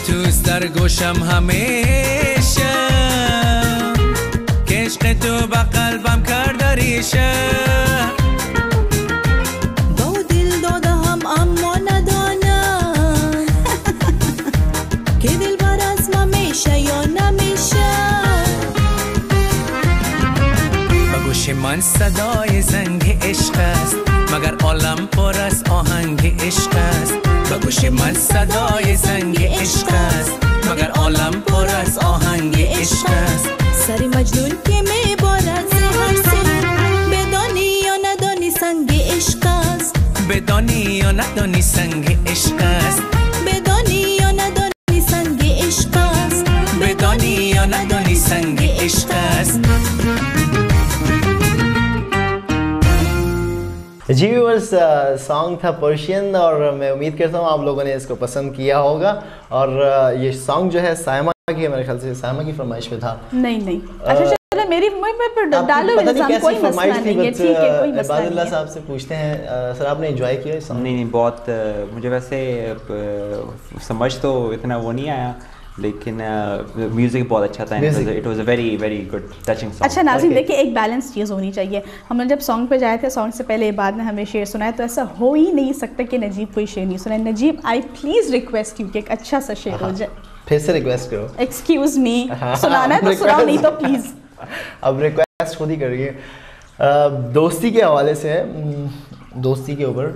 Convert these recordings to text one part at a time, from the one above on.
تو سرگوشم همیشه که عشق تو با قلبم کرد ریشه دو دل دادم اما ندانم که دل بر از ما میشه یا نمیشه با گوش من صدای زنگ عشق است مگر عالم پر از آهنگ عشق است با گوش من صدای زنگ عشق است مگر عالم پر از آهنگ عشق است سری مجنون که میبارد ز هر سو بدانی یا ندانی سنگ عشق است بدانی یا ندانی سنگ عشق است بدانی یا ندانی سنگ عشق است بدانی یا ندانی سنگ عشق است جی ویورز سانگ تھا پرشین اور میں امید کرتا ہوں آپ لوگوں نے اس کو پسند کیا ہوگا اور یہ سانگ جو ہے سائمہ کی میرے خیال سے سائمہ کی فرمائش پہ تھا نہیں اچھا چلے میری پر ڈالو الزام کوئی مسئلہ نہیں ہے ٹھیک ہے کوئی مسئلہ نہیں ہے عباداللہ صاحب سے پوچھتے ہیں سر آپ نے انجوائے کیا اس سانگ؟ نہیں بہت مجھے ویسے سمجھ تو اتنا وہ نہیں آیا لیکن میوزک بہت اچھا تھا it was a very very good touching song. اچھا ناظرین دیکھیے ایک بیلنس چیز ہونی چاہیے. ہم نے جب سانگ پہ جائے تھے سانگ سے پہلے عباد نے ہمیں شعر سنایا تو ایسا ہو ہی نہیں سکتا کہ نجیب کوئی شعر نہیں سنائے. نجیب آئی پلیز ریکویسٹ یو کہ ایک اچھا سا شعر ہو جائے. پھر سے ریکویسٹ کرو. ایکسکیوز می سنانا ہے تو سناؤ نہیں تو پلیز. اب ریکویسٹ خود ہی کریے. دوستی کے حوالے سے دوستی کے اوپر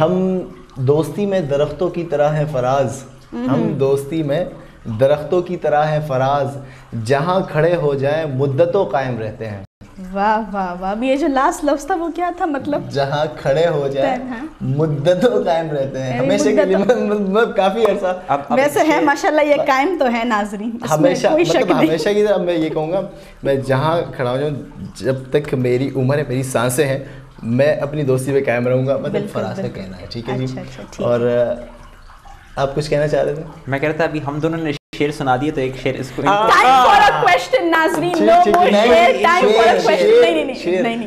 ہم دوستی میں درختوں کی طرح ہے فراز. ہم دوستی میں درختوں کی طرح ہے فراز جہاں کھڑے ہو جائیں مدتوں قائم رہتے ہیں. واہ واہ واہ. یہ جو لاسٹ لفظ تھا وہ کیا تھا مطلب؟ جہاں کھڑے ہو جائیں مدتوں قائم رہتے ہیں. ہمیشہ کے لیے کافی عرصہ ویسے ہے ماشاءاللہ یہ قائم تو ہے ناظرین. ہمیشہ ہمیشہ کی طرح میں یہ کہوں گا میں جہاں کھڑا ہو جاؤں جب تک میری عمر ہے میری سانسیں ہیں میں اپنی دوستی پہ قائم رہوں گا. مطلب فراز کا کہنا ہے. ٹھیک ہے جی. اور آپ کچھ کہنا چاہ رہے تھے؟ میں کہہ رہا تھا ابھی ہم دونوں نے شعر سنا دیے تو ایک شعر اس کو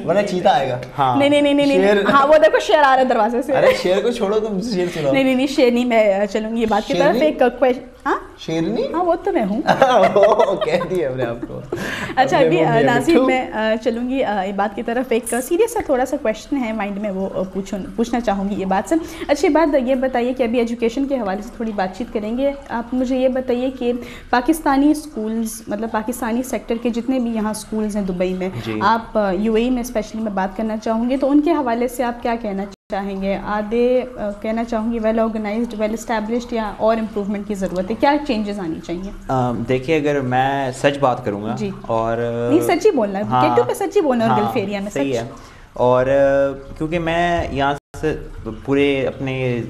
ورنہ چیتا آئے گا. نہیں ہاں وہ دیکھو شعر آ رہا ہے دروازے سے. ارے شعر کو چھوڑو تم شعر سناؤ. نہیں شعر نہیں میں چلوں گی یہ بات کی طرف. ایک شیرنی ہاں وہ تو میں ہوں. کہہ دیا ہم نے آپ کو. اچھا ابھی ناظرین میں چلوں گی یہ بات کی طرف. ایک سیریس سا تھوڑا سا کویشچن ہے مائنڈ میں وہ پوچھنا چاہوں گی یہ بات سے. اچھی بات یہ بتائیے کہ ابھی ایجوکیشن کے حوالے سے تھوڑی بات چیت کریں گے. آپ مجھے یہ بتائیے کہ پاکستانی اسکولز مطلب پاکستانی سیکٹر کے جتنے بھی یہاں اسکولز ہیں دبئی میں آپ یو اے میں اسپیشلی میں بات کرنا چاہوں گی تو ان کے حوالے سے آپ کیا کہنا چاہیں گے؟ آدھے کہنا چاہوں گی ویل آرگنائزڈ ویل اسٹیبلشڈ یا اور امپروومنٹ کی ضرورت ہے؟ کیا چینجز آنی چاہیے؟ دیکھیے اگر میں سچ بات کروں گا اور نہیں سچ ہی بولنا ہے کیٹو پہ سچ ہی بولنا ہے اور گلف ایریا میں صحیح ہے. اور کیونکہ میں یہاں سے پورے اپنے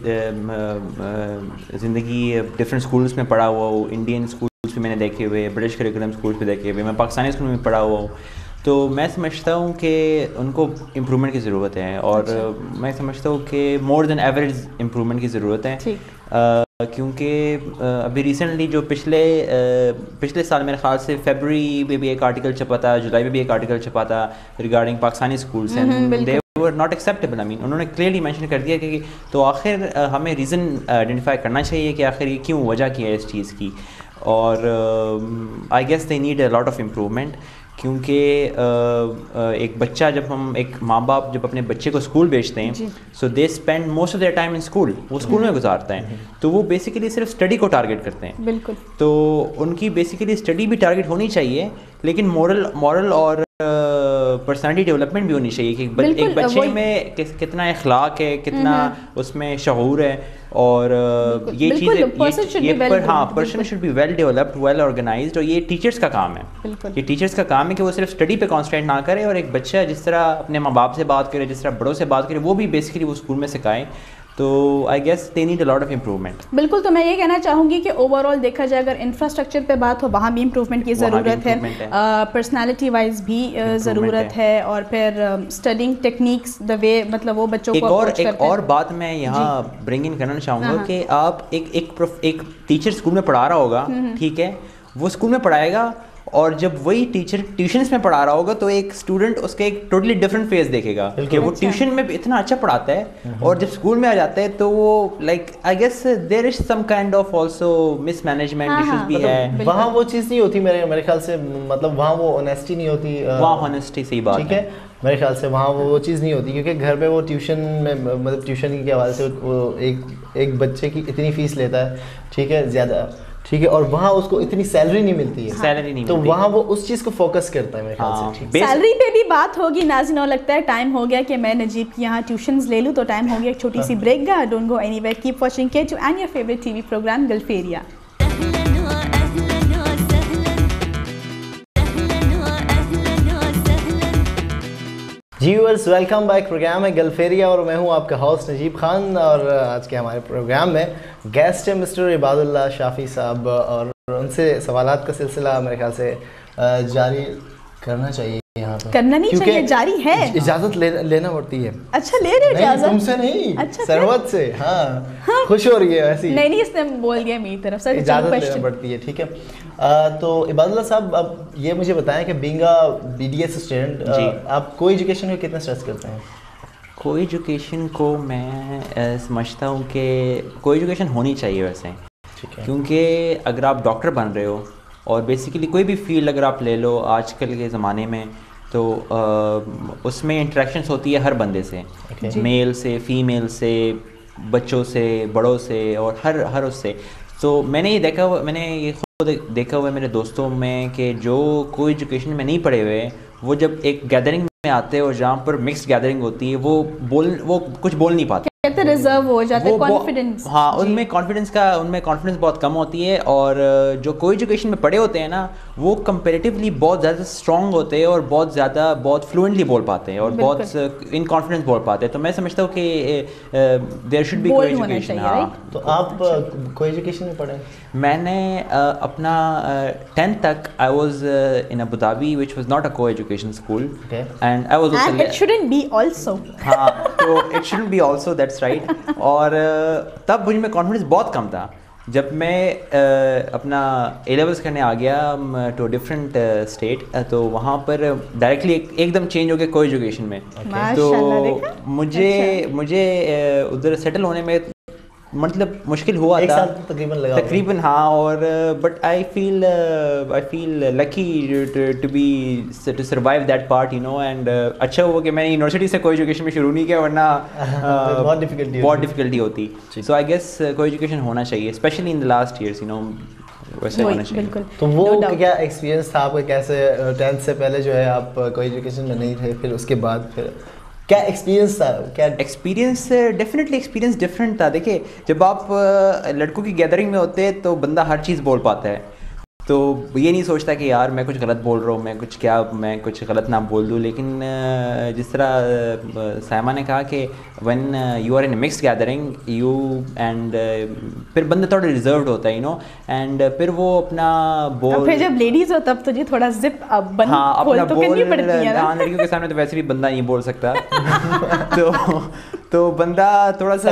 زندگی ڈفرینٹ اسکولس میں پڑھا ہوا ہوں. انڈین اسکولس بھی میں نے دیکھے ہوئے, برٹش کریکولم اسکولس بھی دیکھے ہوئے, میں پاکستانی اسکول میں بھی پڑھا ہوا ہوں. تو میں سمجھتا ہوں کہ ان کو امپرومنٹ کی ضرورت ہے اور میں سمجھتا ہوں کہ مور دین ایوریج امپرومنٹ کی ضرورت ہے. کیونکہ ابھی ریسنٹلی جو پچھلے سال میرے خیال سے فیبرری میں بھی ایک آرٹیکل چھپا تھا, جولائی میں بھی ایک آرٹیکل چھپا تھا regarding Pakistani schools and they were not acceptable. I mean انہوں نے کلیئرلی مینشن کر دیا کہ تو آخر ہمیں ریزن آئیڈینٹیفائی کرنا چاہیے کہ آخر یہ کیوں وجہ کیا ہے اس چیز کی. اور I guess they need a lot of improvement. کیونکہ ایک بچہ جب ہم ایک ماں باپ جب اپنے بچے کو اسکول بھیجتے ہیں so they spend most of their time in school, وہ اسکول میں گزارتے ہیں تو وہ بیسیکلی صرف اسٹڈی کو ٹارگیٹ کرتے ہیں. بالکل. تو ان کی بیسیکلی اسٹڈی بھی ٹارگیٹ ہونی چاہیے لیکن مورل اور پرسنالٹی ڈیولپمنٹ بھی ہونی چاہیے کہ ایک بچے میں کتنا اخلاق ہے, کتنا اس میں شعور ہے. اور یہ چیزیں ہاں person should be well developed well organised. اور یہ ٹیچرس کا کام ہے. یہ ٹیچرس کا کام ہے کہ وہ صرف اسٹڈی پہ کانسنٹریٹ نہ کرے اور ایک بچہ جس طرح اپنے ماں باپ سے بات کرے, جس طرح بڑوں سے بات کرے, وہ بھی بیسیکلی وہ اسکول میں سکھائیں. تو I gas they need a lot of improvement. بالکل. تو میں یہ کہنا چاہوں گی کہ اوور آل دیکھا جائے اگر انفراسٹرکچر پہ بات ہو وہاں بھی امپروومنٹ کی ضرورت ہے, پرسنالٹی وائز بھی ضرورت ہے, اور پھر اسٹڈنگ ٹیکنیکس دا وے مطلب وہ بچوں کو ایک اور بات میں یہاں برنگ ان کرنا چاہوں گا کہ آپ ایک ٹیچر اسکول میں پڑھا رہا ہوگا, ٹھیک ہے, وہ اسکول میں پڑھائے گا اور جب وہی ٹیچر ٹیوشنس میں پڑھا رہا ہوگا تو ایک اسٹوڈنٹ اس کا ایک ٹوٹلی ڈفرنٹ فیس دیکھے گا کہ وہ ٹیوشن میں اتنا اچھا پڑھاتا ہے اور جب اسکول میں آ جاتا ہے تو وہ like I guess there is some kind of also miss management issues بھی ہے. وہاں وہ چیز نہیں ہوتی میرے خیال سے, مطلب وہاں وہ آنیسٹی نہیں ہوتی. وہاں آنیسٹی صحیح بات ٹھیک ہے, میرے خیال سے وہاں وہ چیز نہیں ہوتی کیونکہ گھر پہ وہ ٹیوشن میں مطلب ٹیوشن کے حوالے سے وہ ایک بچے کی اتنی فیس لیتا ہے, ٹھیک ہے, زیادہ, ٹھیک ہے, اور وہاں اس کو اتنی سیلری نہیں ملتی ہے, سیلری نہیں تو وہاں وہ اس چیز کو فوکس کرتا ہے میرے خیال سے. سیلری پہ بھی بات ہوگی ناظرین, اور لگتا ہے ٹائم ہو گیا کہ میں نجیب کی یہاں ٹیوشنز لے لوں, تو ٹائم ہو گیا ایک چھوٹی سی بریک کا. Don't go anywhere, keep watching K2 and your favourite TV programme Gulf Area. جی ویورز, ویلکم بیک. پروگرام ہے گلفیریا اور میں ہوں آپ کا ہوسٹ نجیب خان, اور آج کے ہمارے پروگرام میں گیسٹ ہے مسٹر عباد اللہ شافی صاحب, اور ان سے سوالات کا سلسلہ میرے خیال سے جاری کرنا چاہیے. یہاں پہ کرنا نہیں چاہیے, جاری ہے, اجازت لینا پڑتی ہے. اچھا لے رہے اجازت؟ تم سے نہیں, اچھا سرحد سے. ہاں خوش ہو رہی ہے ویسے. نہیں اس نے بول دیا میری طرف سے, اجازت لینا پڑتی ہے. ٹھیک ہے, تو عباد اللہ صاحب اب یہ مجھے بتائیں کہ being B D S student آپ کو ایجوکیشن کو کتنا اسٹریس کرتے ہیں؟ کو ایجوکیشن کو میں سمجھتا ہوں کہ کو ایجوکیشن ہونی چاہیے ویسے, کیونکہ اگر آپ ڈاکٹر بن رہے ہو اور بیسیکلی کوئی بھی فیلڈ اگر آپ لے لو آج کل کے زمانے میں, تو اس میں انٹریکشنس ہوتی ہے ہر بندے سے, میل سے, فیمیل سے, بچوں سے, بڑوں سے, اور ہر اس سے. تو میں نے یہ دیکھا ہوا ہے میرے دوستوں میں کہ جو کوئی ایجوکیشن میں نہیں پڑھے ہوئے, وہ جب ایک گیدرنگ میں آتے ہیں اور جہاں پر مکس گیدرنگ ہوتی ہے وہ کچھ بول نہیں پاتے, کہتے ریزرو ہو جاتے, کانفیڈنس. ہاں, ان میں کانفیڈنس بہت کم ہوتی ہے, اور جو کوئی ایجوکیشن میں پڑھے ہوتے ہیں نا وہ کمپیریٹیولی بہت زیادہ اسٹرانگ ہوتے ہیں اور بہت فلوئنٹلی بول پاتے ہیں اور بہت ان کانفیڈنس بول پاتے ہیں. تو میں سمجھتا ہوں کہ دیر شوڈ بی کوئی ایجوکیشن. ہاں, تو آپ کوئی ایجوکیشن میں پڑھے؟ میں نے اپنا 10th تک I was in Abu Dhabi وچ was not a coeducation school, and I was also it shouldn't be also. ہاں, تو it shouldn't be also, that's right. اور تب مجھ میں کانفیڈنس بہت کم تھا. جب میں اپنا اے لیولس کرنے آ گیا ٹو ڈفرینٹ اسٹیٹ, تو وہاں پر ڈائریکٹلی ایک دم چینج ہو گیا کو ایجوکیشن میں. تو مجھے ادھر سیٹل ہونے میں مطلب مشکل ہوا تھا تقریباً. ہاں, اور but I feel lucky to survive that part, you know. And اچھا ہوا کہ میں نے یونیورسٹی سے کوئی ایجوکیشن میں شروع نہیں کیا, ورنہ بہت ڈفیکلٹی ہوتی. سو آئی گیس کوئی ایجوکیشن ہونا چاہیے, especially in the last years, you know, ویسے ہونا چاہیے. تو وہ کیا ایکسپیرینس تھا آپ کا, کیسے 10th سے پہلے جو ہے آپ کوئی ایجوکیشن میں نہیں تھے, پھر اس کے بعد پھر کیا ایکسپیرینس تھا؟ کیا ایکسپیرینس؟ ڈیفینیٹلی ایکسپیرینس ڈفرینٹ تھا. دیکھیے, جب آپ لڑکوں کی گیدرنگ میں ہوتے ہیں تو بندہ ہر چیز بول پاتا ہے, تو یہ نہیں سوچتا کہ یار میں کچھ غلط بول رہا ہوں, میں کچھ غلط نہ بول دوں. لیکن جس طرح سائمہ نے کہا کہ when you are in a mix gathering you and پھر بندہ تھوڑا ریزروڈ ہوتا ہے, یو نو, اینڈ پھر وہ اپنا بول, پھر جب لیڈیز ہو تب تو جی تھوڑا زپ اب اپنا بول, ہاں لڑکیوں کے سامنے تو ویسے بھی بندہ نہیں بول سکتا. تو بندہ تھوڑا سا,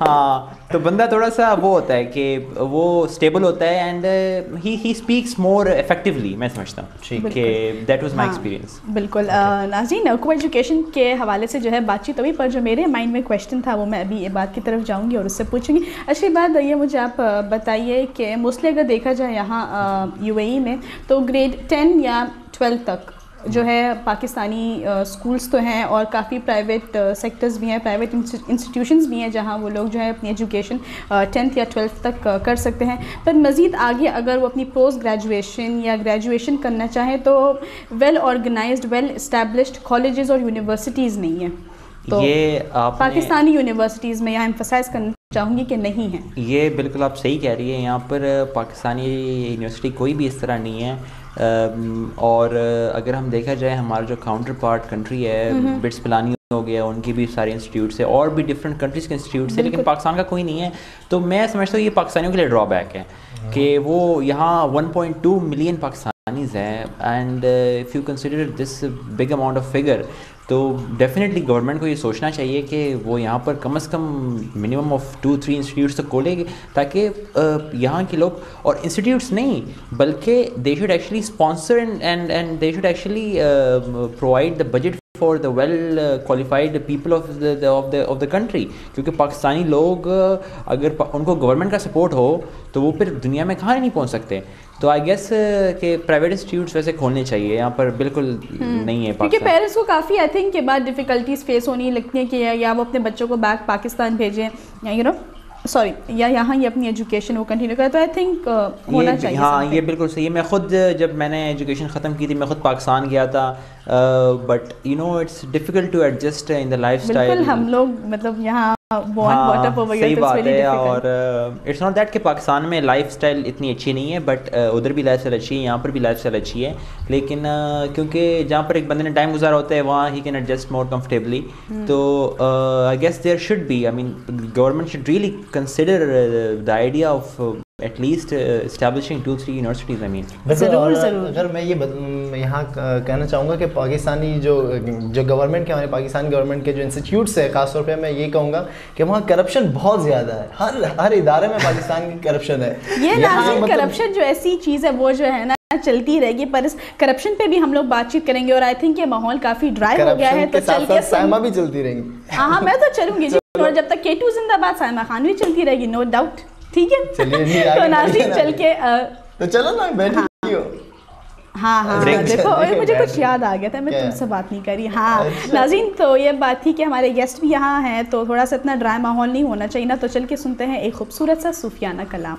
ہاں, تو بندہ تھوڑا سا وہ ہوتا ہے کہ وہ اسٹیبل ہوتا ہے, and he speaks more effectively. میں سمجھتا ہوں کہ دیٹ واز مائی ایکسپیرینس. بالکل. ناظرین, کو ایجوکیشن کے حوالے سے جو ہے بات چیت ہوئی, پر جو میرے مائنڈ میں کویشچن تھا وہ میں ابھی یہ بات کی طرف جاؤں گی اور اس سے پوچھوں گی. اچھی بات یہ مجھے آپ بتائیے کہ موسٹلی اگر دیکھا جائے یہاں UAE میں تو گریڈ 10 یا 12 تک جو ہے پاکستانی اسکولس تو ہیں, اور کافی پرائیویٹ سیکٹرز بھی ہیں, پرائیویٹ انسٹیٹیوشنز بھی ہیں جہاں وہ لوگ جو ہے اپنی ایجوکیشن 10th یا 12th تک کر سکتے ہیں. پر مزید آگے اگر وہ اپنی پوسٹ گریجویشن یا گریجویشن کرنا چاہیں تو well organised, well established colleges اور یونیورسٹیز نہیں ہیں. تو یہ پاکستانی یونیورسٹیز میں یہاں ایمفسائز کرنا چاہوں گی کہ نہیں ہے. یہ بالکل آپ صحیح کہہ رہی ہیں, یہاں پر پاکستانی یونیورسٹی کوئی بھی اس طرح نہیں ہے. اور اگر ہم دیکھا جائے ہمارا جو کاؤنٹر پارٹ کنٹری ہے, بٹس پلانی ہو گیا, ان کی بھی سارے انسٹیٹیوٹس ہیں, اور بھی ڈفرینٹ کنٹریز کے انسٹیٹیوٹس ہیں, لیکن پاکستان کا کوئی نہیں ہے. تو میں سمجھتا ہوں یہ پاکستانیوں کے لیے ڈرا بیک ہے کہ وہ یہاں 1.2 ملین پاکستانیز ہیں, and if you consider this big amount of figure, تو ڈیفینیٹلی گورنمنٹ کو یہ سوچنا چاہیے کہ وہ یہاں پر کم از کم منیمم آف 2-3 انسٹیٹیوٹس تک کھولے گی تاکہ یہاں کے لوگ, اور انسٹیٹیوٹس نہیں بلکہ they should actually sponsor and they should actually provide the budget for the well qualified people of the country, کیونکہ پاکستانی لوگ اگر ان کو گورنمنٹ کا سپورٹ ہو تو وہ پھر دنیا میں کہاں نہیں پہنچ سکتے. تو آئی گیس کہ پرائیویٹ انسٹیٹیوٹس ویسے کھولنے چاہیے, یہاں پر بالکل نہیں ہے. کیونکہ پیرنٹس کو کافی آئی تھنک کے بعد ڈیفیکلٹیز فیس ہونی لگتی ہیں کہ یا وہ اپنے بچوں کو بیک پاکستان بھیجیں یا سوری یا یہاں یہ اپنی ایجوکیشن وہ کنٹینیو کرے, تو آئی تھنک ہونا چاہیے. ہاں یہ بالکل صحیح ہے. میں خود جب میں نے ایجوکیشن ختم کی تھی میں خود پاکستان گیا تھا, but you know it's difficult to adjust in the life style. بالکل ہم لوگ مطلب یہاں صحیح بات ہے, اور اٹس ناٹ دیٹ کہ پاکستان میں لائف اسٹائل اتنی اچھی نہیں ہے, بٹ ادھر بھی لائف اسٹائل اچھی ہے, یہاں پر بھی لائف اسٹائل اچھی ہے, لیکن کیونکہ جہاں پر ایک بندے نے ٹائم گزارا ہوتا ہے وہاں ہی کین ایڈجسٹ مور کمفرٹیبلی. تو I guess there should be, I mean government should really consider the idea of at least establishing 2-3 universities. I mean ضرور. اگر میں یہ یہاں کہنا چاہوں گا کہ پاکستانی جو گورنمنٹ کے, ہمارے پاکستانی گورنمنٹ کے جو انسٹیٹیوٹس ہیں, خاص طور پہ میں یہ کہوں گا کہ وہاں کرپشن بہت زیادہ ہے, ہر ادارے میں پاکستان کی کرپشن ہے. یہ ناظرین کرپشن جو ایسی چیز ہے وہ جو ہے نا چلتی رہے گی, پر اس کرپشن پہ بھی ہم لوگ بات چیت کریں گے, اور آئی تھنک یہ ماحول کافی ڈرائی ہو گیا ہے, تو چل کے سائمہ بھی چلتی رہیں گی. ہاں میں تو چلوں گی, اور جب تک K2 زندہ باد سائمہ خان بھی چلتی رہے گی, نو ڈاؤٹ. ٹھیک ہے, تو ناظرین چل کے تو چلو نا بیٹھی ہو. ہاں دیکھو مجھے کچھ یاد آ گیا تھا, میں تم سے بات نہیں کری. ہاں ناظرین, تو یہ بات تھی کہ ہمارے گیسٹ بھی یہاں ہیں, تو تھوڑا سا اتنا ڈرائی ماحول نہیں ہونا چاہیے نا. تو چل کے سنتے ہیں ایک خوبصورت سا صوفیانہ کلام.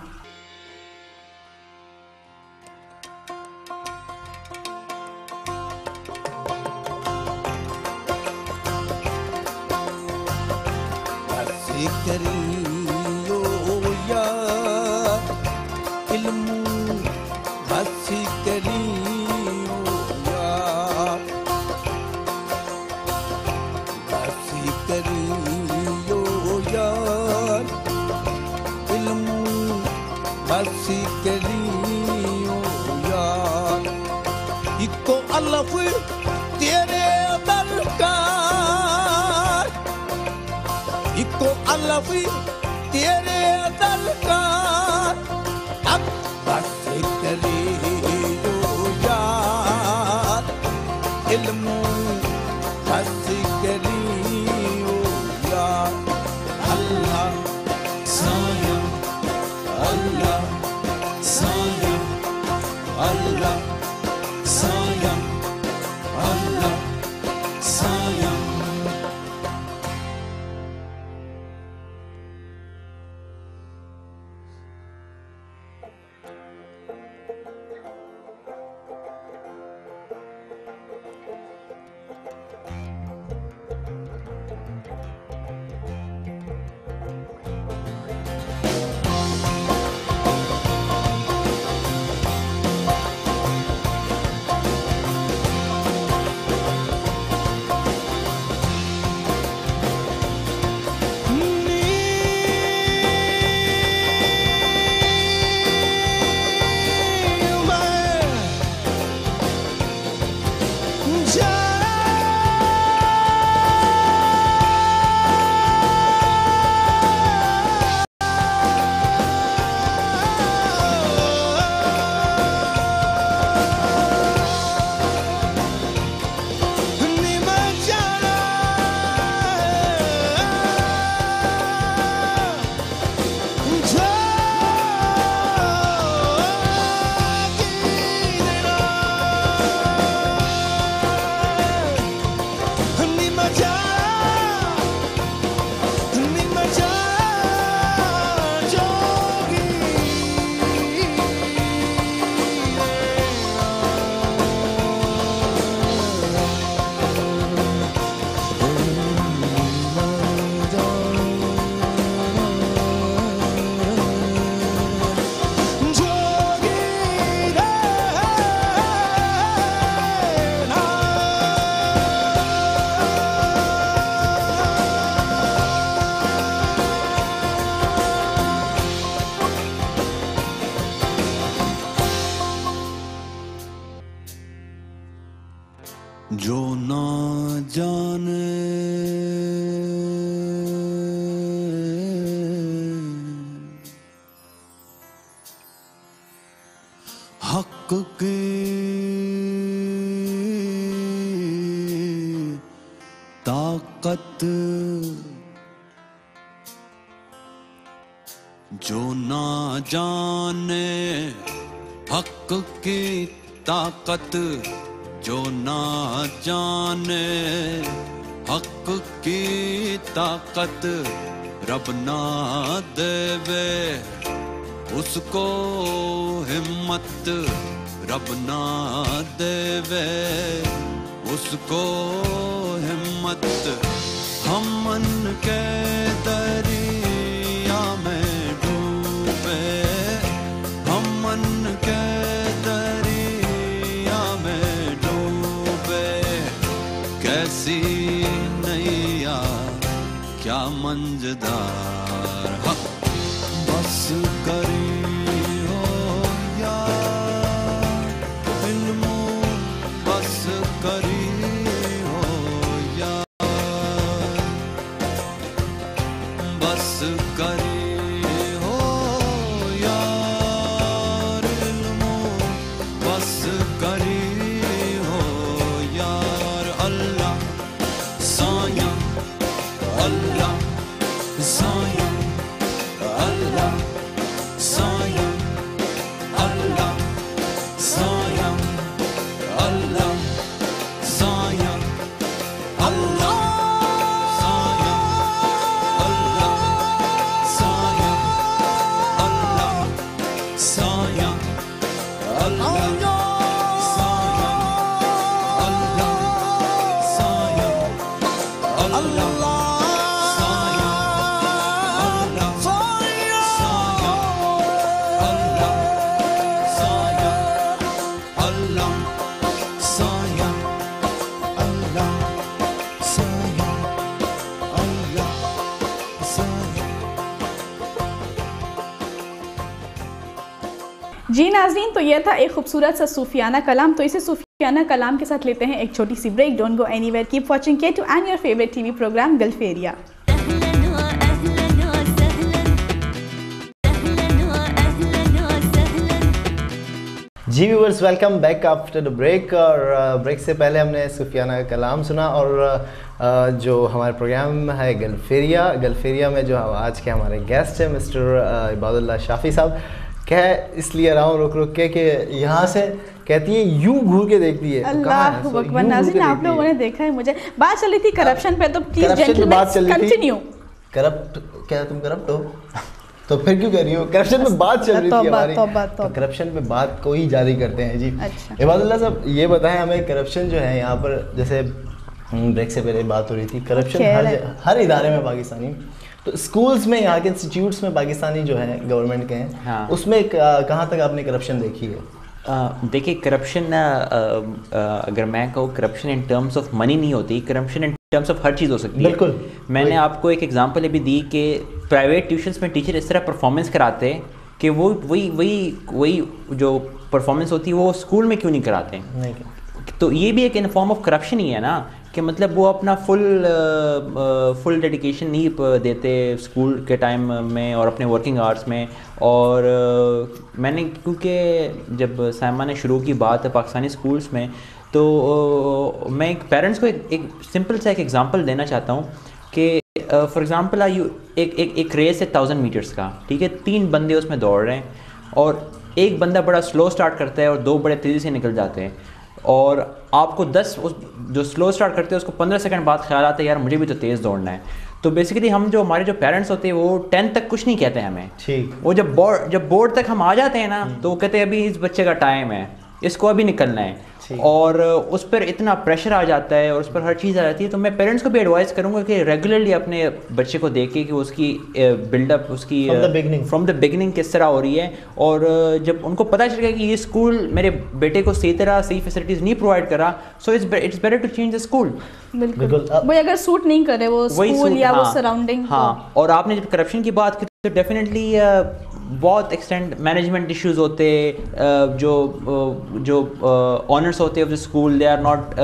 جو نہ جانے حق کی طاقت، جو نہ جانے حق کی طاقت، جو نہ جانے حق کی طاقت، رب نہ دے وے اس کو ہمت، رب نہ دے وے اس کو ہمت، ہم من کے دریا میں ڈوبے، ہم من کے دریا میں ڈوبے، کیسی نیا کیا منجدار، حق بس کری ہو یا علم بس کری ہو یا بس کری ہو یا علم بس کری ہو یار، اللہ سایہ اللہ سایہ اللہ سایہ اللہ سایہ اللہ سایہ اللہ سایہ اللہ سایہ اللہ سایہ اللہ سایہ اللہ جی ناظرین، تو یہ تھا ایک خوبصورت سا صوفیانہ کلام. تو اسے صوفیانہ کلام کے ساتھ لیتے ہیں ایک چھوٹی سی break. Don't go anywhere, keep watching K2 and your favourite TV programme Gulf Area. جی viewers, welcome back after the break. اور بریک سے پہلے ہم نے صوفیانہ کلام سنا، اور جو ہمارا پروگرام ہے گلف ایریا میں جو آج کے ہمارے گیسٹ ہیں مسٹر عباد اللہ شافی صاحب. اس لیے رہا ہوں رک رک کے کہ یہاں سے کہتی ہے یوں گھور کے دیکھتی ہے. اللہ اکبر. ناظرین، آپ لوگوں نے دیکھا ہے، مجھے بات چل رہی تھی کرپشن پہ، تو پلیز جنٹلمین کنٹینیو. کرپٹ کیا تم کرپٹ ہو؟ تو پھر کیوں کہہ رہی ہو؟ کرپشن پہ بات چل رہی تھی ہماری، کرپشن پہ بات کو ہی جاری کرتے ہیں. جی عباد اللہ صاحب، یہ بتائیں ہمیں کرپشن جو ہے یہاں پر، جیسے بریک سے پہلے بات ہو رہی تھی، کرپشن ہر ادارے میں پاکستانی، تو اسکولز میں، یہاں کے انسٹیٹیوٹس میں پاکستانی جو ہیں گورنمنٹ کے ہیں، اس میں کہاں تک آپ نے کرپشن دیکھی ہے؟ دیکھیے، کرپشن اگر میں کہوں، corruption in terms of money نہیں ہوتی، corruption in terms of her چیز ہو سکتی ہے. بالکل. میں نے آپ کو ایک ایگزامپل بھی دی کہ پرائیویٹ ٹیوشنس میں ٹیچر اس طرح پرفارمنس کراتے ہیں کہ وہی جو پرفارمنس ہوتی ہے وہ اسکول میں کیوں نہیں کراتے ہیں. تو یہ بھی ایک ان فارم آف کرپشن ہی ہے نا، کہ مطلب وہ اپنا فل ڈیڈیکیشن نہیں دیتے اسکول کے ٹائم میں اور اپنے ورکنگ آورس میں. اور میں نے، کیونکہ جب سائمہ نے شروع کی بات ہے پاکستانی اسکولس میں، تو میں ایک پیرنٹس کو ایک سمپل سا ایک ایگزامپل دینا چاہتا ہوں کہ فار ایگزامپل ایک ریس ہے 1000 میٹرس کا، ٹھیک ہے، 3 بندے اس میں دوڑ رہے ہیں، اور ایک بندہ بڑا سلو سٹارٹ کرتا ہے اور 2 بڑے تیزی سے نکل جاتے ہیں. اور آپ کو 10 جو سلو سٹارٹ کرتے ہیں اس کو 15 سیکنڈ بعد خیال آتا ہے یار مجھے بھی تو تیز دوڑنا ہے. تو بیسیکلی ہمارے جو پیرنٹس ہوتے ہیں وہ 10 تک کچھ نہیں کہتے ہیں ہمیں. وہ جب بورڈ تک ہم آ جاتے ہیں نا، تو وہ کہتے ہیں ابھی اس بچے کا ٹائم ہے، اس کو ابھی نکلنا ہے. اور اس پر اتنا پریشر آ جاتا ہے اور اس پر ہر چیز آ جاتی ہے. تو میں پیرنٹس کو بھی ایڈوائز کروں گا کہ ریگولرلی اپنے بچے کو دیکھیں کہ اس کی بلڈ اپ، اس کی فرام دا بگننگ کس طرح ہو رہی ہے. اور جب ان کو پتہ چل گیا کہ یہ اسکول میرے بیٹے کو صحیح فیسلٹیز نہیں پرووائڈ کرا، so it's better to change the school. بالکل، وہ اگر سوٹ نہیں کرے وہ اسکول یا وہ سراؤنڈنگ. ہاں. اور آپ نے جب کرپشن کی بات کی تو ڈیفینیٹلی بہت ایکسٹینٹ مینجمنٹ ایشوز ہوتے, جو آنرس ہوتے of the school they are not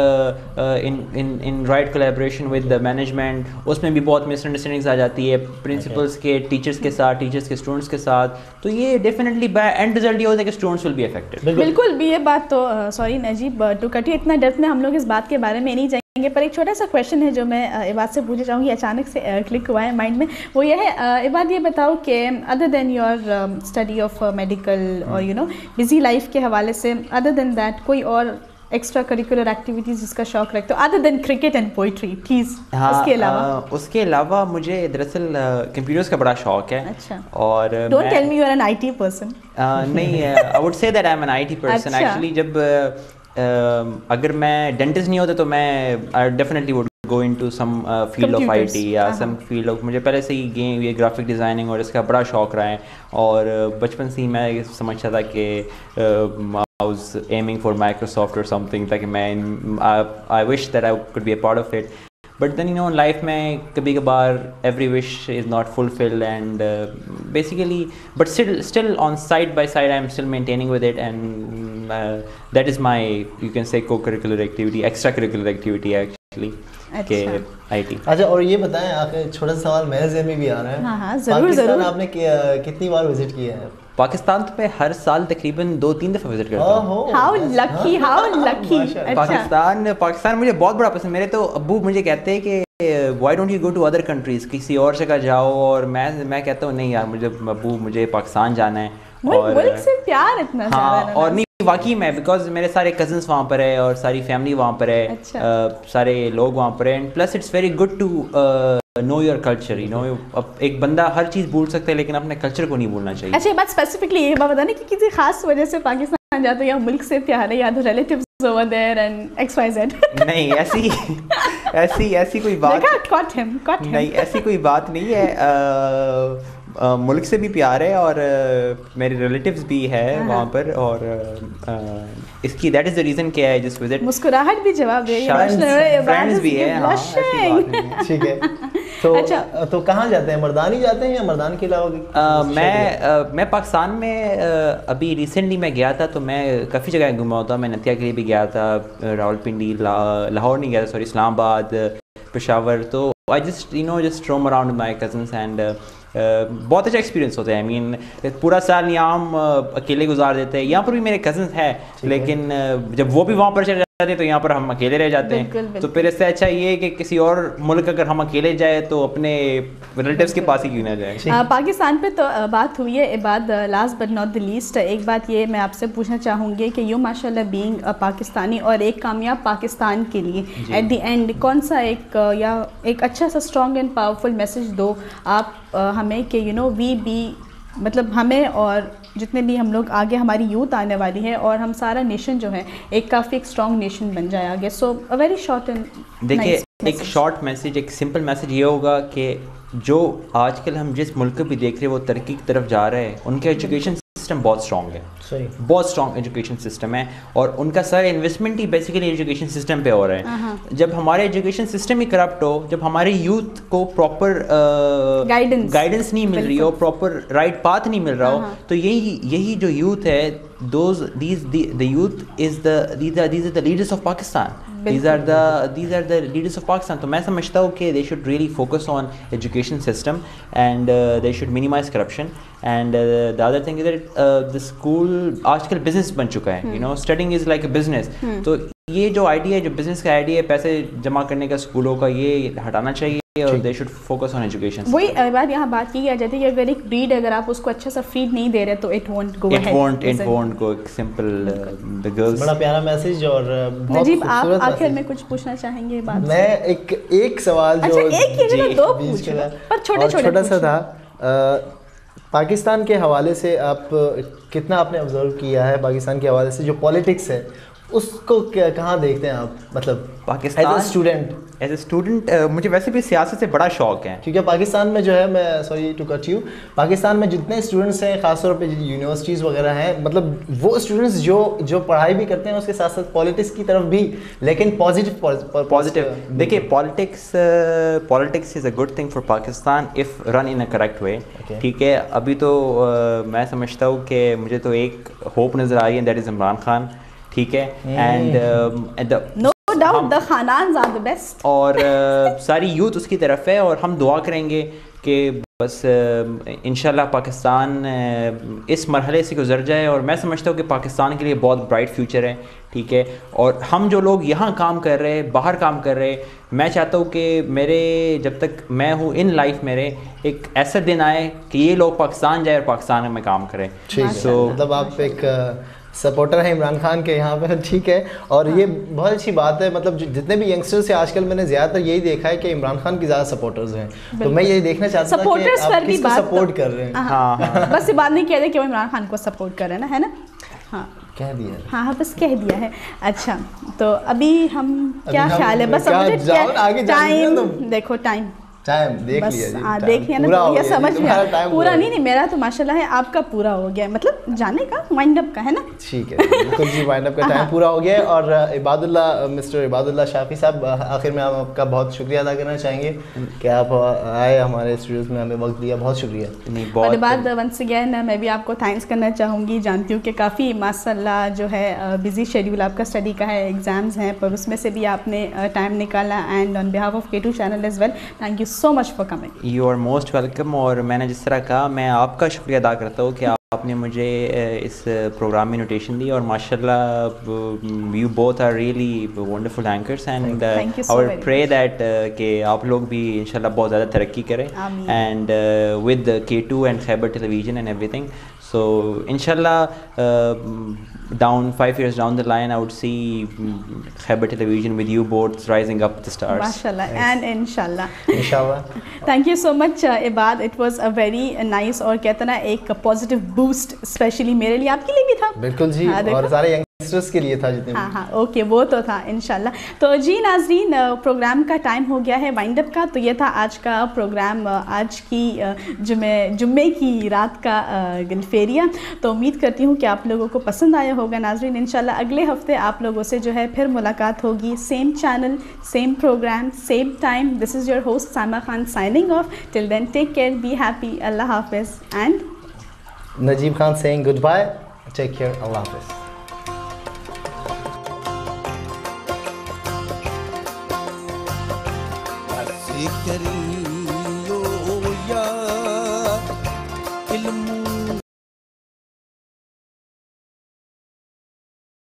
in right collaboration with the management, اس میں بھی بہت مس انڈرسٹینڈنگس آ جاتی ہے پرنسپلس کے, ٹیچرس کے ساتھ, ٹیچرس کے اسٹوڈنٹس کے ساتھ. تو یہ ڈیفینیٹلی اینڈ رزلٹ یہ ہوتا ہے کہ اسٹوڈنٹس ول بی افیکٹڈ. بالکل بھی یہ بات تو sorry Najeeb to cut you, اتنا ڈیپتھ میں ہم لوگ اس بات کے بارے میں نہیں جائیں گے, پر ایک چھوٹا سا کویشچن ہے جو میں عباد سے پوچھنا چاہوں گی, اچانک سے کلک ہوا ہے مائنڈ میں. وہ یہ ہے عباد, یہ بتاؤ کہ other than your study of medical اور یو نو بزی لائف کے حوالے سے, ادر دین دیٹ کوئی اور ایکسٹرا کریکولر ایکٹیویٹیز جس کا شوق رکھتے ہو other than cricket and poetry please? اس کے علاوہ مجھے دراصل کمپیوٹرز کا بڑا شوق ہے. اچھا, اور don't tell me you are an IT person. نہیں, I would say that I am an IT person. Actually جب اگر میں ڈینٹسٹ نہیں ہوتا تو میں definitely would go into some field of IT یا some field of, مجھے پہلے سے ہی گیم یہ گرافک ڈیزائننگ اور اس کا بڑا شوق رہا ہے. اور بچپن سے ہی میں سمجھتا تھا کہ I was aiming for Microsoft or something, تاکہ میں I wish that I could be a part of it. But then life میں کبھی کبھار every wish is not fulfilled and basically but still on side by side I'm still maintaining with it and that is my, you can say, co-curricular activity, extracurricular activity actually. کہ I T. اچھا, اور یہ بتائیں آخر چھوٹا سا سوال میرے ذہن میں بھی آ رہا ہے. ہاں ضرور ضرور. آپ نے کتنی بار وزٹ کیا ہے پاکستان؟ تو میں ہر سال تقریباً 2-3 دفعہ وزٹ کرتا ہوں. ہاؤ لکی, ہاؤ لکی. پاکستان مجھے بہت بڑا پسند. میرے تو ابو مجھے کہتے ہیں کہ why don't you go to other countries, کسی اور جگہ جاؤ, اور میں کہتا ہوں نہیں یار مجھے پاکستان جانا ہے. ملک سے پیار اتنا زیادہ. اور نہیں واقعی میں, بیکاز میرے سارے کزنس وہاں پر ہے اور ساری فیملی وہاں پر ہے, سارے لوگ وہاں پر ہیں. Plus it's very good to know your culture. ایک بندہ ہر چیز بھول سکتا ہے لیکن اپنے کلچر کو نہیں بھولنا چاہیے. اچھا, یہ بات اسپیسیفکلی یہ بات بتانا کہ کسی خاص وجہ سے پاکستان جاتے ہیں یا ملک سے پیار ہے یا تو relatives over there and X Y Z? نہیں, ایسی کوئی بات نہیں, ایسی کوئی بات نہیں ہے. ملک سے بھی پیار ہے اور میرے ریلیٹیوز بھی ہے وہاں پر, اور اس کی دیٹ از دا ریزن کہ آئی جسٹ وزٹ. مسکراہٹ بھی جواب دے رہی ہے, فرینڈز بھی ہے. ٹھیک ہے, تو کہاں جاتے ہیں؟ مردان ہی جاتے ہیں یا مردان کے علاوہ؟ میں پاکستان میں ابھی ریسنٹلی میں گیا تھا, تو میں کافی جگہ گھوما ہوتا. میں نتیا کے لیے بھی گیا تھا, راول پنڈی, لاہور نہیں گیا تھا, سوری, اسلام آباد, پشاور. تو I just room around my cousins and بہت اچھا ایکسپیرینس ہوتا ہے. آئی مین پورا سال یہاں ہم اکیلے گزار دیتے ہیں. یہاں پر بھی میرے کزنس ہیں لیکن جب وہ بھی وہاں پر چلے جاتے ہیں تو یہاں پر ہم اکیلے رہ جاتے ہیں. تو پھر اس سے اچھا یہ ہے کہ کسی اور ملک اگر ہم اکیلے جائیں تو اپنے ریلیٹیوز کے پاس ہی کیوں نہ جائیں. پاکستان پہ تو بات ہوئی ہے عباد, last but not the least ایک بات یہ میں آپ سے پوچھنا چاہوں گی کہ یو ماشاء اللہ بینگ پاکستانی اور ایک کامیاب پاکستان کے لیے ایٹ دی اینڈ کون سا یا ایک اچھا سا اسٹرانگ اینڈ پاورفل میسج دو آپ ہمیں کہ وی بی, مطلب ہمیں اور جتنے بھی ہم لوگ آگے ہماری یوتھ آنے والی ہے اور ہم سارا نیشن جو ہے ایک کافی ایک اسٹرانگ نیشن بن جائے آگے. سو ویری شارٹ اینڈ دیکھیے, ایک شارٹ میسج, ایک سمپل میسج یہ ہوگا کہ جو آج کل ہم جس ملک بھی دیکھ رہے ہیں وہ ترقی کی طرف جا رہے ہیں, ان کا ایجوکیشن سسٹم بہت اسٹرانگ ہے, بہت اسٹرانگ ایجوکیشن سسٹم ہے, اور ان کا سارا انویسٹمنٹ ہی بیسیکلی ایجوکیشن سسٹم پہ ہو رہا ہے. جب ہمارے ایجوکیشن سسٹم ہی کرپٹ ہو, جب ہمارے یوتھ کو پراپر گائیڈنس نہیں مل رہی ہو, پراپر رائٹ پاتھ نہیں مل رہا ہو, تو یہی جو یوتھ ہے, the youth is these are the leaders of Pakistan. These are the leaders of Pakistan. تو میں سمجھتا ہوں کہ they should really focus on education system and they should minimize corruption. And the other thing is that the school آج کل business بن چکا ہے, studying is like a business. تو یہ جو آئیڈیا ہے, جو بزنس کا آئیڈیا ہے پیسے جمع کرنے کا اسکولوں کا, یہ ہٹانا چاہیے اور they should focus on education. وہی بات یہاں بات کی جاتی ہے کہ اگر ایک بریڈ اگر آپ اس کو اچھا سا فیڈ نہیں دے رہے تو it won't go ahead. It won't go. Simple. The girls. بڑا پیارا میسج. اور نجیب آپ آخر میں کچھ پوچھنا چاہیں گے بات؟ میں ایک سوال جو ایک ہی جگہ دو پوچھ پر چھوٹا سا تھا, پاکستان کے حوالے سے آپ کتنا آپ نے آبزرو کیا ہے پاکستان کے حوالے سے جو پالیٹکس ہے اس کو کہاں دیکھتے ہیں آپ, مطلب پاکستان ایز اے اسٹوڈنٹ مجھے ویسے بھی سیاست سے بڑا شوق ہے, کیونکہ پاکستان میں جو ہے, میں sorry to cut you, Pakistan میں جتنے اسٹوڈنٹس ہیں خاص طور پہ یونیورسٹیز وغیرہ ہیں, مطلب وہ اسٹوڈنٹس جو پڑھائی بھی کرتے ہیں اس کے ساتھ ساتھ پالیٹکس کی طرف بھی, لیکن پازیٹیو. دیکھیے politics is a good thing for Pakistan if run in a correct way. ٹھیک ہے, ابھی تو میں سمجھتا ہوں کہ مجھے تو ایک ہوپ نظر آ رہی ہے, دیٹ از عمران خان. ٹھیک ہے, اینڈ اور ساری یوتھ اس کی طرف ہے, اور ہم دعا کریں گے کہ بس انشاءاللہ پاکستان اس مرحلے سے گزر جائے, اور میں سمجھتا ہوں کہ پاکستان کے لیے بہت برائٹ فیوچر ہے. ٹھیک ہے, اور ہم جو لوگ یہاں کام کر رہے, باہر کام کر رہے, میں چاہتا ہوں کہ میرے جب تک میں ہوں ان لائف میرے ایک ایسا دن آئے کہ یہ لوگ پاکستان جائے اور پاکستان میں کام کریں. سو مطلب آپ ایک سپورٹر ہیں عمران خان کے یہاں پہ. ٹھیک ہے, اور یہ بہت اچھی بات ہے, مطلب جتنے بھی ینگسٹرس ہیں آج کل میں نے زیادہ تر یہی دیکھا ہے کہ عمران خان کی زیادہ سپورٹرز ہیں, تو میں یہ دیکھنا چاہتا ہوں کہ آپ کس کو سپورٹ کر رہے ہیں. ہاں بس یہ بات نہیں کہہ رہے کہ وہ عمران خان کو سپورٹ کر رہے ہیں نا, ہے نا. ہاں کہہ دیا, ہاں بس کہہ دیا ہے. اچھا تو ابھی ہم کیا خیال ہے, بس ٹائم دیکھو, ٹائم دیکھ لیا نا, یہ سمجھ میں پورا نہیں, میرا تو ماشاءاللہ ہے, آپ کا پورا ہو گیا, مطلب جانے کا وائنڈ اپ کا ہے نا. ٹھیک ہے, بالکل جی, وائنڈ اپ کا ٹائم پورا ہو گیا. اور مسٹر عباد اللہ شافی صاحب, آخر میں ہم آپ کا بہت شکریہ ادا کرنا چاہیں گے کہ آپ آئے ہمارے اسٹوڈیوز میں, ہمیں وقت دیا, بہت شکریہ. اور بعد ونس اگین میں بھی آپ کو تھینکس کرنا چاہوں گی, جانتی ہوں کہ کافی ماشاء اللہ جو ہے بزی شیڈیول آپ کا اسٹڈی کا ہے, ایگزامز ہیں, پر اس میں سے بھی آپ نے ٹائم نکالا, and on behalf of K2 channel as well, thank you so much for coming. You are most welcome. اور میں نے جس طرح کہا, میں آپ کا شکریہ ادا کرتا ہوں کہ آپ نے مجھے اس پروگرام میں انویٹیشن دی, اور ماشاءاللہ you both are really wonderful anchors, and I would pray that کہ آپ لوگ بھی انشاءاللہ بہت زیادہ ترقی کریں, and with K2 and Khyber Television and everything. So inshallah down 5 years down the line I would see Khyber Television with you both rising up the stars. Mashallah. And inshallah. Thank you so much Ibad. It was a very nice اور کہتے نا ایک positive boost especially میرے لیے, آپ کے لیے بھی تھا. بالکل جی, اور سارے ینگسٹرس کے لیے تھا جتنے. ہاں اوکے, وہ تو تھا انشاءاللہ. تو جی ناظرین, پروگرام کا ٹائم ہو گیا ہے وائنڈ اپ کا. تو یہ تھا آج کا پروگرام, آج کی جمعے کی رات کا گلفیریا. تو امید کرتی ہوں کہ آپ لوگوں کو پسند آیا ہوگا ناظرین. انشاءاللہ اگلے ہفتے آپ لوگوں سے جو ہے پھر ملاقات ہوگی, same channel, same programme, same time. This is your host Saima Khan signing off. Till then take care, be happy, اللہ حافظ. And Najeeb Khan saying goodbye, take care, اللہ حافظ. کریم